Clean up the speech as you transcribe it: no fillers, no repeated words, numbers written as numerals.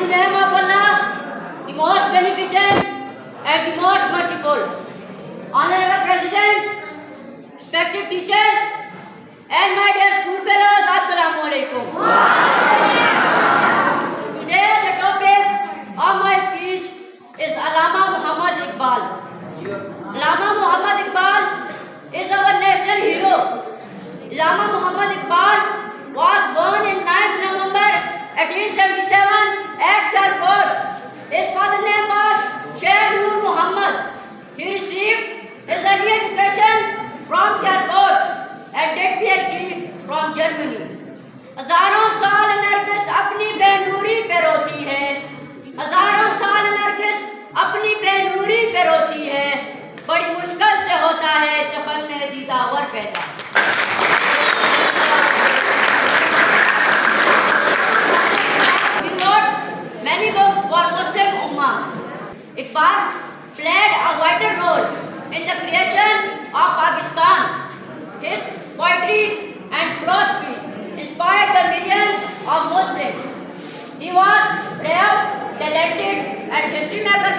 the name of Allah, the most beneficent and the most merciful. Honorable President, respected teachers, and my dear school fellows, Assalamu alaikum. Today the topic of my speech is Allama Muhammad Iqbal. Allama Muhammad Iqbal is our national hero. Allama Muhammad Iqbal was born in 9th November 1877 at Sialkot. His father's name was Sheikh Nur Muhammad. He received his early education from Sialkot and did PhD from Germany. हजारों साल नरगिस अपनी बेनूरी पे रोती है, हजारों साल नरगिस अपनी बेनूरी पे रोती है, बड़ी मुश्किल से होता है चपन में दीदावर पैदा. He wrote many books for Muslim Ummah. Iqbal played a vital role in the creation of Pakistan. His poetry and philosophy inspired the millions of Muslims. He was brave, talented, and history maker